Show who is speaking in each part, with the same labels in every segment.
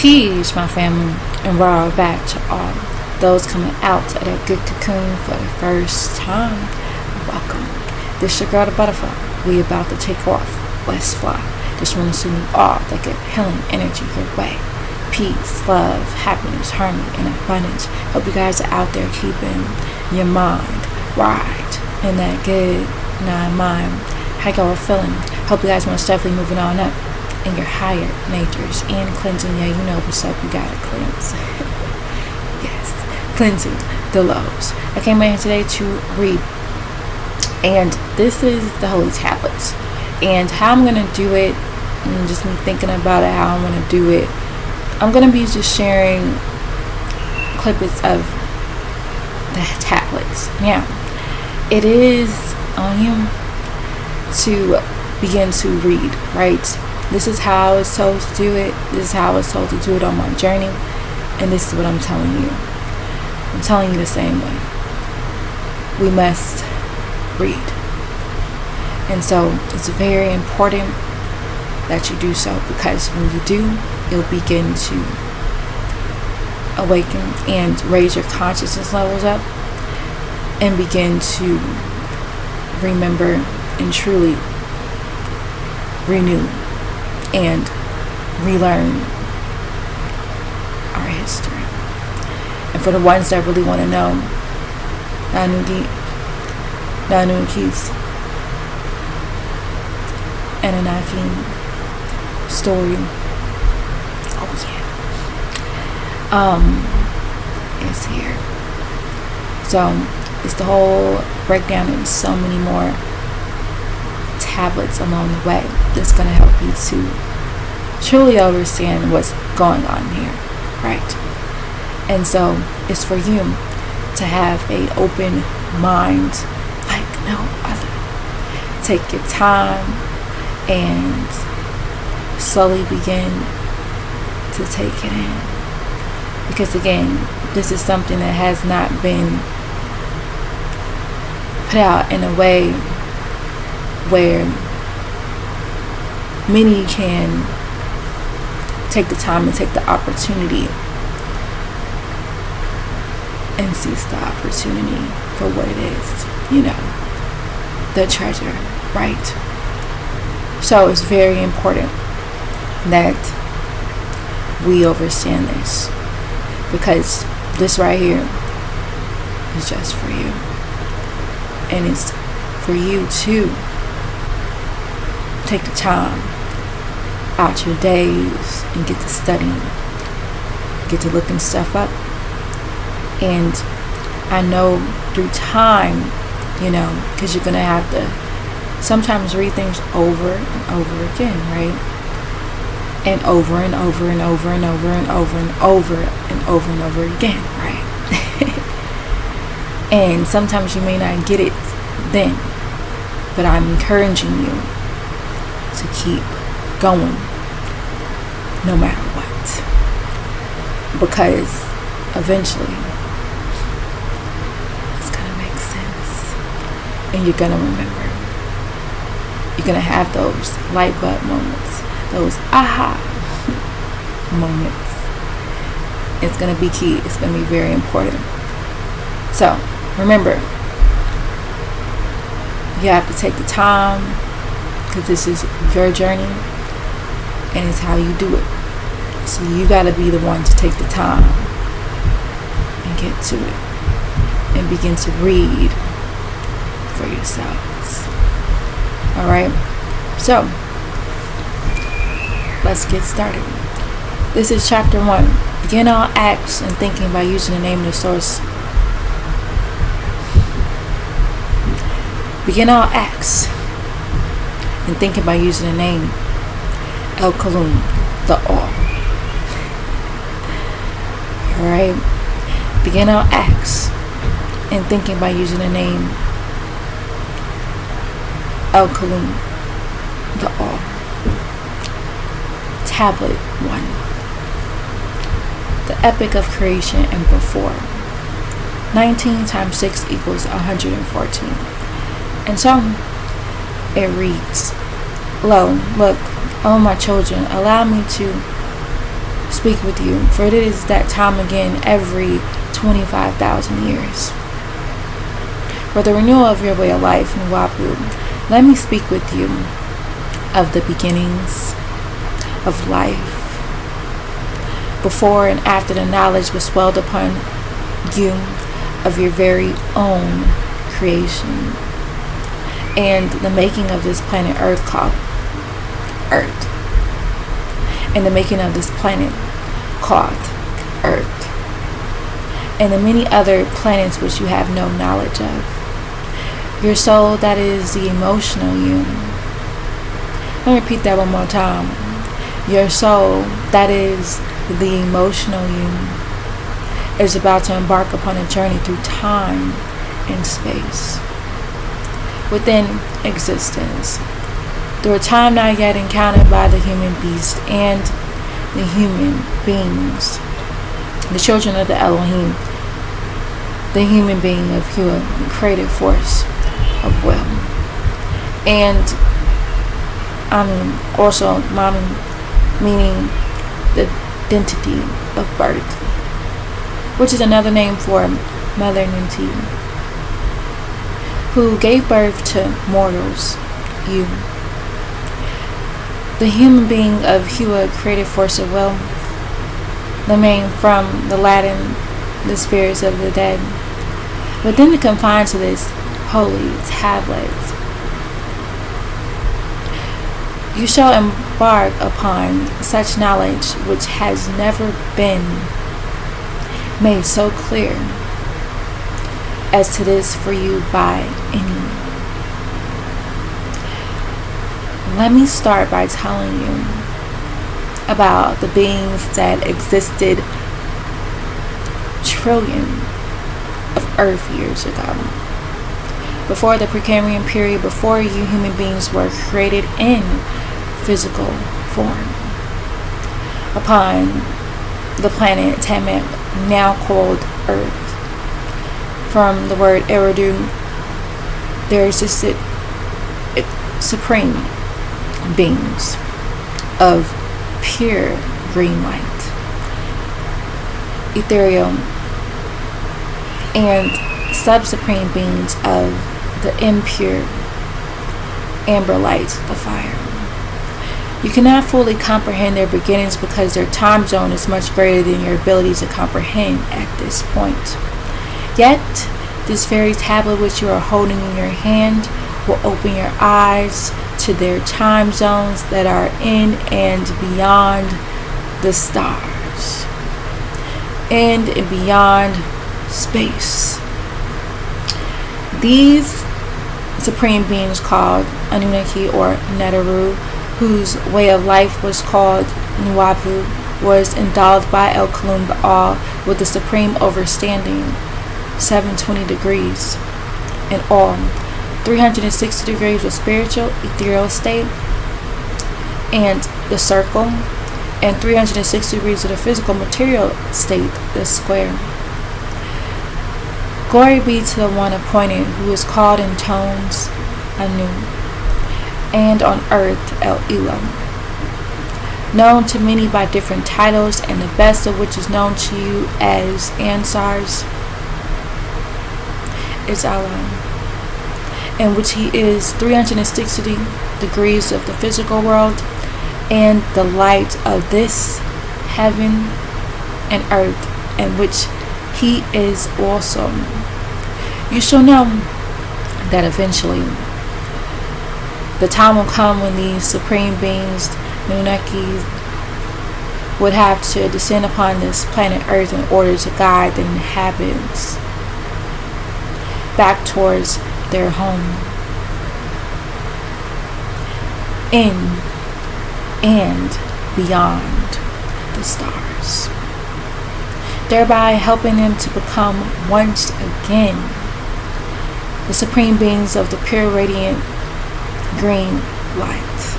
Speaker 1: Peace, my family, and raw back to all those coming out of that good cocoon for the first time. Welcome. This your girl, the butterfly. We about to take off. Let's fly. Just want to send you all that good healing energy your way. Peace, love, happiness, harmony, and abundance. Hope you guys are out there keeping your mind right in that good mind. How y'all feeling? Hope you guys most definitely moving on up in your higher natures and cleansing. Yeah, you know what's up. You gotta cleanse. Yes, cleansing the lows. I came in here today to read, and this is the Holy Tablets. And how I'm gonna do it, and just me thinking about it, how I'm gonna do it. I'm gonna be just sharing clippets of the tablets. Now, it is on you to begin to read, right? This is how I was told to do it. This is how I was told to do it on my journey. And this is what I'm telling you. I'm telling you the same way. We must read. And so it's very important that you do so, because when you do, you'll begin to awaken and raise your consciousness levels up and begin to remember and truly renew and relearn our history. And for the ones that really want to know Nanu Keith's Anunnaki story, is here. So it's the whole breakdown and so many more tablets along the way that's going to help you to truly understand what's going on here, right? And so it's for you to have an open mind like no other. Take your time and slowly begin to take it in, because again, this is something that has not been put out in a way where many can take the time and take the opportunity and seize the opportunity for what it is, the treasure, right? So it's very important that we understand this, because this right here is just for you, and it's for you to take the time out your days and get to studying, get to looking stuff up. And I know through time, because you're going to have to sometimes read things over and over again, right? And over and over and over and over and over and over and over and over again, right? And sometimes you may not get it then, but I'm encouraging you to keep going no matter what, because eventually it's gonna make sense and you're gonna remember. You're gonna have those light bulb moments, those aha moments. It's gonna be key. It's gonna be very important. So remember, you have to take the time, because this is your journey and it's how you do it. So you got to be the one to take the time and get to it and begin to read for yourselves. Alright, so let's get started. This is chapter 1. Begin all acts and thinking by using the name of the source. Begin all acts and thinking by using the name El Kalum, the All. Alright? Begin all acts and thinking by using the name El Kalum, the All. Tablet 1. The epic of creation and before. 19 times 6 equals 114. And so it reads, Lo, look, O my children, allow me to speak with you, for it is that time again every 25,000 years. For the renewal of your way of life, Nuwapu, let me speak with you of the beginnings of life, before and after the knowledge was swelled upon you of your very own creation, and the making of this planet Earth called Earth, and the making of this planet called Earth, and the many other planets which you have no knowledge of. Your soul, that is the emotional you. Let me repeat that one more time. Your soul, that is the emotional you, is about to embark upon a journey through time and space, within existence, through a time not yet encountered by the human beast and the human beings, the children of the Elohim, the human being of Hua, the creative force of will. And also Mami, meaning the identity of birth, which is another name for Mother Ninti, who gave birth to mortals, you. The human being of Hua, creative force of will, the name from the Latin, the spirits of the dead. Within the confines of this holy tablet, you shall embark upon such knowledge which has never been made so clear as to this for you by any. Let me start by telling you about the beings that existed trillion of Earth years ago, before the Precambrian period, before you human beings were created in physical form upon the planet Tamet, now called Earth. From the word Eridu, there existed supreme beings of pure green light, ethereal, and sub-supreme beings of the impure amber light, the fire. You cannot fully comprehend their beginnings because their time zone is much greater than your ability to comprehend at this point. Yet, this very tablet which you are holding in your hand will open your eyes to their time zones that are in and beyond the stars, in and beyond space. These supreme beings called Anunnaki or Neteru, whose way of life was called Nuwapu, was endowed by El Kalum Baal with the supreme overstanding 720 degrees in all, 360 degrees with spiritual ethereal state and the circle, and 360 degrees of the physical material state, the square. Glory be to the one appointed, who is called in tones Anu, and on earth El Elam, known to many by different titles, and the best of which is known to you as Ansars is Allah, in which he is 360 degrees of the physical world and the light of this heaven and earth, in which he is also. You shall know that eventually the time will come when these supreme beings, Nunakis, would have to descend upon this planet Earth in order to guide the inhabitants back towards their home, in and beyond the stars, thereby helping them to become once again the supreme beings of the pure radiant green light,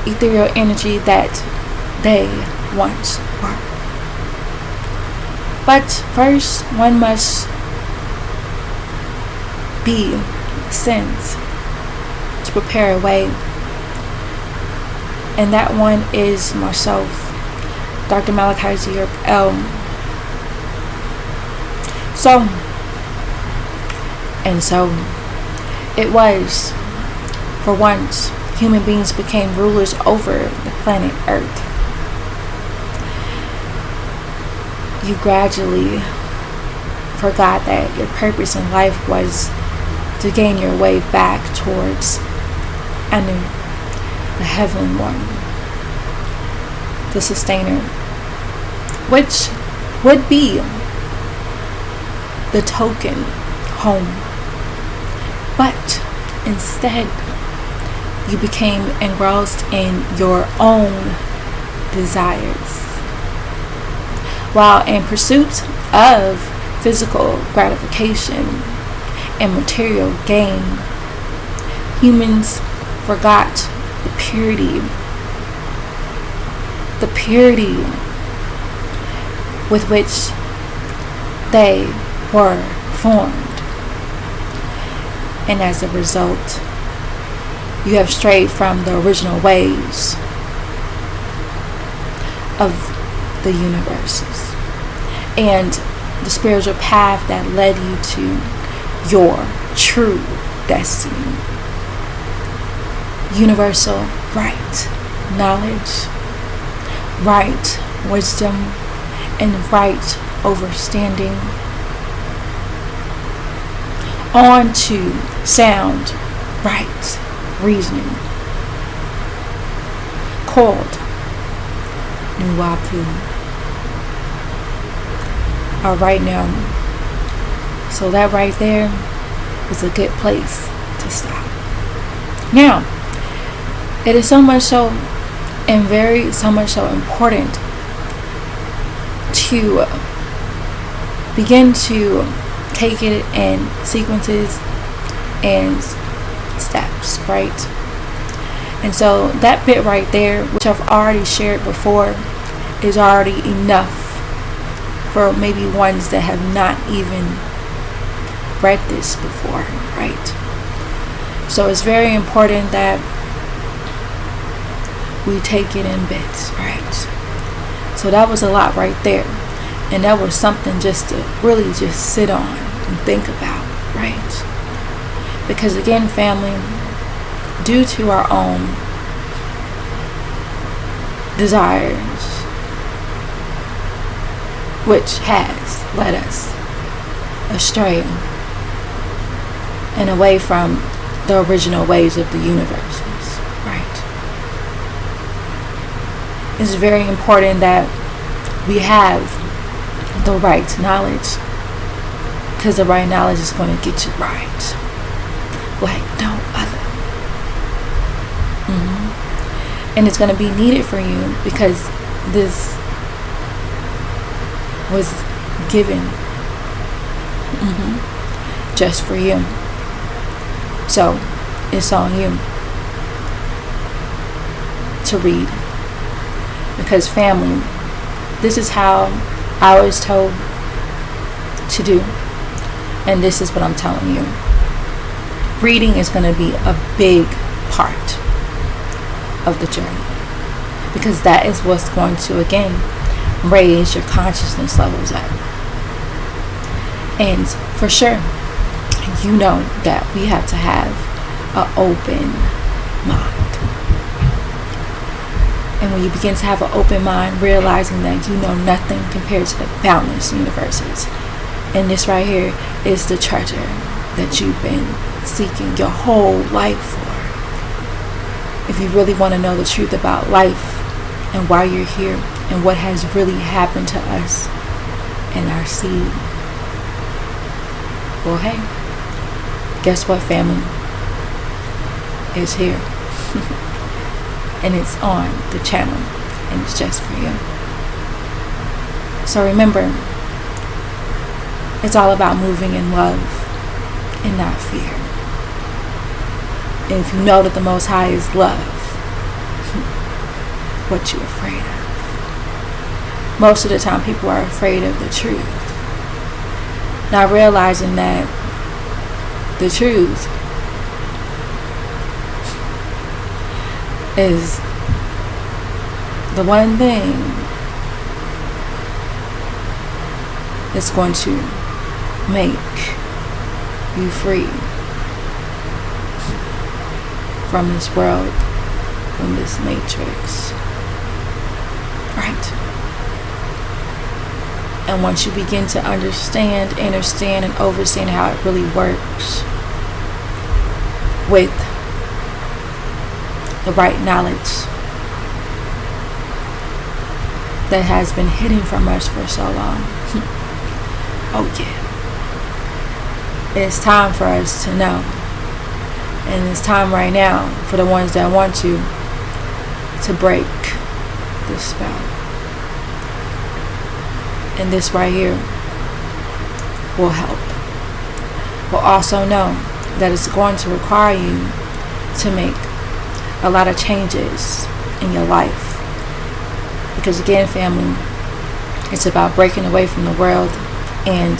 Speaker 1: ethereal energy that they once were. But first, one must be sent to prepare a way, and that one is myself, Dr. Malachi Z. So it was, for once, human beings became rulers over the planet Earth. You gradually forgot that your purpose in life was to gain your way back towards Anu, the Heavenly One, the Sustainer, which would be the token home. But instead, you became engrossed in your own desires. While in pursuit of physical gratification and material gain, humans forgot the purity with which they were formed. And as a result, you have strayed from the original ways of the universes and the spiritual path that led you to your true destiny. Universal right knowledge, right wisdom, and right understanding, on to sound right reasoning, called Nuwapu. Alright now, so that right there is a good place to stop. Now, it is so much so important to begin to take it in sequences and steps, right? And so that bit right there, which I've already shared before, is already enough for maybe ones that have not even read this before, right? So it's very important that we take it in bits, right? So that was a lot right there. And that was something just to really just sit on and think about, right? Because again, family, due to our own desires, which has led us astray and away from the original ways of the universes, right? It's very important that we have the right knowledge, because the right knowledge is going to get you right like no other. And it's going to be needed for you because this was given just for you. So it's on you to read, because family, this is how I was told to do, and this is what I'm telling you. Reading is going to be a big part of the journey, because that is what's going to again raise your consciousness levels up. And for sure, you know that we have to have an open mind. And when you begin to have an open mind, realizing that you know nothing compared to the boundless universes, and this right here is the treasure that you've been seeking your whole life for. If you really want to know the truth about life and why you're here and what has really happened to us and our seed, well, hey, guess what, family? It's here. And it's on the channel, and it's just for you. So remember, it's all about moving in love and not fear. And if you know that the Most High is love, what you afraid of? Most of the time people are afraid of the truth, not realizing that the truth is the one thing It's going to make you free from this world, from this matrix. Right? And once you begin to understand and overstand how it really works with the right knowledge that has been hidden from us for so long. Oh yeah. It's time for us to know. And it's time right now for the ones that want to break this spell. And this right here will help. But also know that it's going to require you to make a lot of changes in your life. Because again, family, it's about breaking away from the world and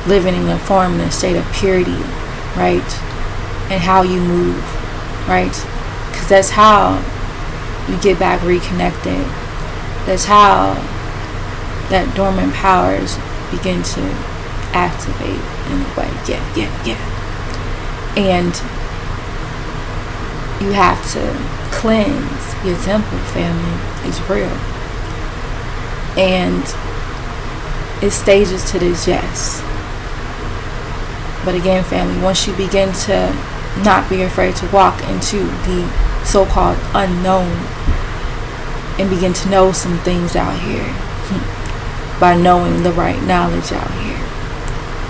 Speaker 1: living in a form and a state of purity, right? And how you move, right? Because that's how you get back reconnected. That's how that dormant powers begin to activate in a way. Yeah. And you have to cleanse your temple, family. It's real. And it's stages to this, yes. But again, family, once you begin to not be afraid to walk into the so-called unknown and begin to know some things out here by knowing the right knowledge out here,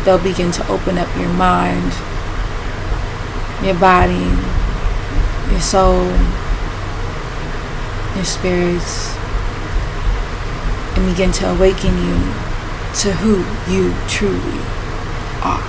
Speaker 1: they'll begin to open up your mind, your body, your soul, your spirits, and begin to awaken you to who you truly are.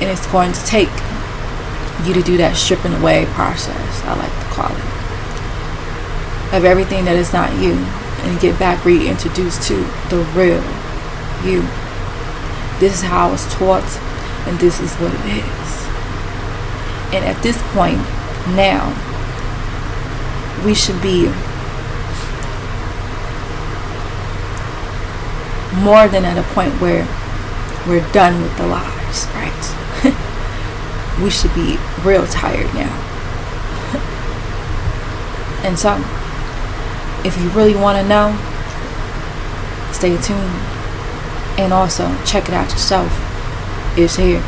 Speaker 1: And it's going to take you to do that stripping away process, I like to call it, of everything that is not you, and get back reintroduced to the real you. This is how I was taught, and this is what it is. And at this point now, we should be more than at a point where we're done with the lies, right? We should be real tired now. And so, if you really want to know, stay tuned. And also, check it out yourself. It's here.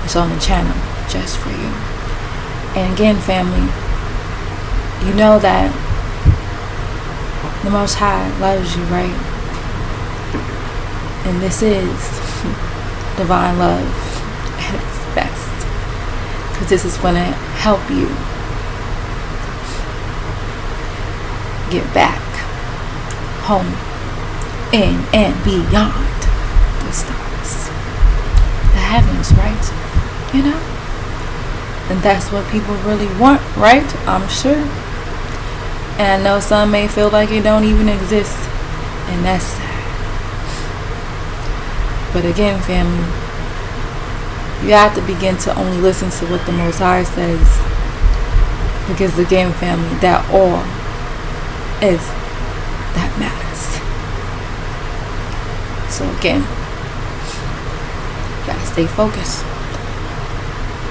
Speaker 1: It's on the channel, just for you. And again, family, you know that the Most High loves you, right? And this is divine love at its best. Because this is going to help you get back home in and beyond the stars, the heavens, right? You know? And that's what people really want, right? I'm sure. And I know some may feel like it don't even exist, and that's sad. But again, family, you have to begin to only listen to what the Most High says. Because again, family, that all is that matters. So again, you gotta stay focused.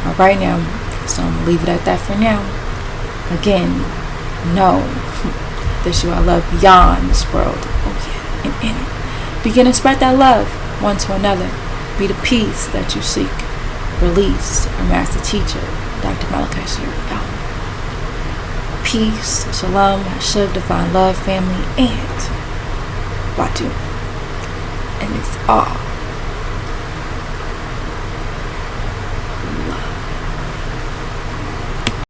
Speaker 1: Alright now, so I'm gonna leave it at that for now. Again, know that you are loved beyond this world. Oh yeah, and in it. Begin to spread that love one to another. Be the peace that you seek. Release our master teacher, Dr. Malachi out. Peace, shalom, hashiv, divine love, family, and watu. And it's all